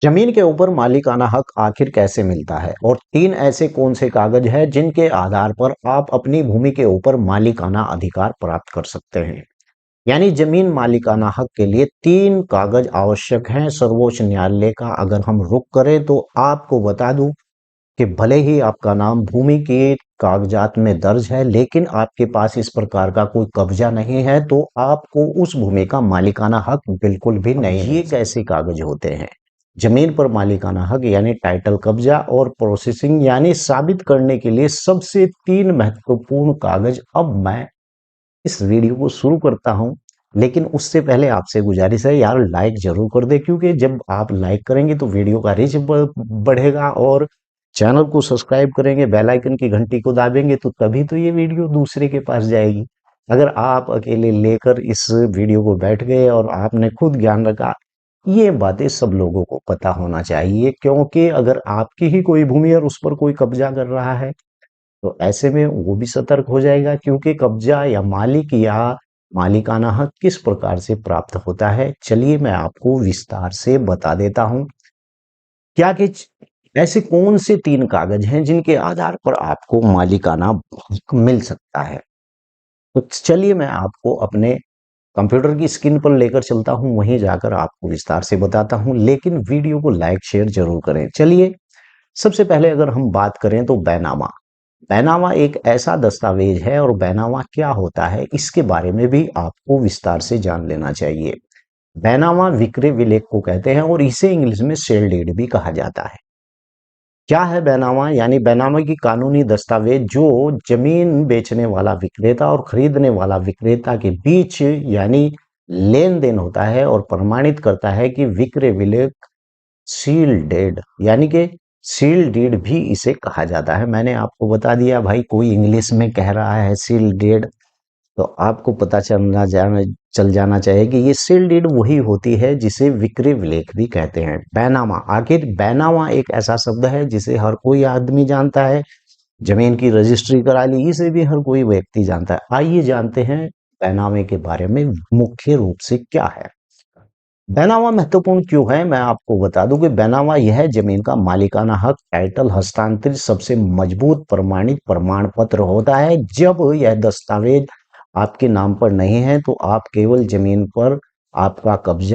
जमीन के ऊपर मालिकाना हक आखिर कैसे मिलता है और तीन ऐसे कौन से कागज हैं जिनके आधार पर आप अपनी भूमि के ऊपर मालिकाना अधिकार प्राप्त कर सकते हैं। यानी जमीन मालिकाना हक के लिए तीन कागज आवश्यक हैं। सर्वोच्च न्यायालय का अगर हम रुख करें तो आपको बता दूं कि भले ही आपका नाम भूमि के कागजात में दर्ज है लेकिन आपके पास इस प्रकार का कोई कब्जा नहीं है तो आपको उस भूमि का मालिकाना हक बिल्कुल भी नहीं है। ये कैसे कागज होते हैं? जमीन पर मालिकाना हक यानी टाइटल कब्जा और प्रोसेसिंग यानी साबित करने के लिए सबसे तीन महत्वपूर्ण कागज। अब मैं इस वीडियो को शुरू करता हूं लेकिन उससे पहले आपसे गुजारिश है यार, लाइक जरूर कर दे क्योंकि जब आप लाइक करेंगे तो वीडियो का रीच बढ़ेगा और चैनल को सब्सक्राइब करेंगे, बेल आइकन की घंटी को दाबेंगे तो तभी तो ये वीडियो दूसरे के पास जाएगी। अगर आप अकेले लेकर इस वीडियो को बैठ गए और आपने खुद ज्ञान रखा, ये बातें सब लोगों को पता होना चाहिए क्योंकि अगर आपकी ही कोई भूमि और उस पर कोई कब्जा कर रहा है तो ऐसे में वो भी सतर्क हो जाएगा क्योंकि कब्जा या मालिक या मालिकाना हक किस प्रकार से प्राप्त होता है। चलिए मैं आपको विस्तार से बता देता हूं क्या कि ऐसे कौन से तीन कागज हैं जिनके आधार पर आपको मालिकाना हक मिल सकता है। तो चलिए मैं आपको अपने कंप्यूटर की स्क्रीन पर लेकर चलता हूं, वहीं जाकर आपको विस्तार से बताता हूं, लेकिन वीडियो को लाइक शेयर जरूर करें। चलिए सबसे पहले अगर हम बात करें तो बैनामा। बैनामा एक ऐसा दस्तावेज है और बैनामा क्या होता है इसके बारे में भी आपको विस्तार से जान लेना चाहिए। बैनामा विक्रय विलेख को कहते हैं और इसे इंग्लिश में सेल डीड भी कहा जाता है। क्या है बैनामा? यानी बैनामा की कानूनी दस्तावेज जो जमीन बेचने वाला विक्रेता और खरीदने वाला विक्रेता के बीच यानी लेन देन होता है और प्रमाणित करता है कि विक्रय विलेख सील डेड यानी कि सील डीड भी इसे कहा जाता है। मैंने आपको बता दिया भाई, कोई इंग्लिश में कह रहा है सील डेड तो आपको पता चल जाना चाहिए कि ये सील डीड वही होती है जिसे विक्रय विलेख भी कहते हैं। बैनामा, आखिर बैनामा एक ऐसा शब्द है जिसे हर कोई आदमी जानता है। जमीन की रजिस्ट्री करा ली, इसे भी हर कोई व्यक्ति जानता है। आइए जानते हैं बैनामे के बारे में मुख्य रूप से क्या है। बैनामा महत्वपूर्ण क्यों है मैं आपको बता दूं कि बैनामा यह जमीन का मालिकाना हक टाइटल हस्तांतरित सबसे मजबूत प्रमाणित प्रमाण पत्र होता है। जब यह दस्तावेज आपके नाम पर नहीं है तो आप केवल जमीन पर आपका कब्जा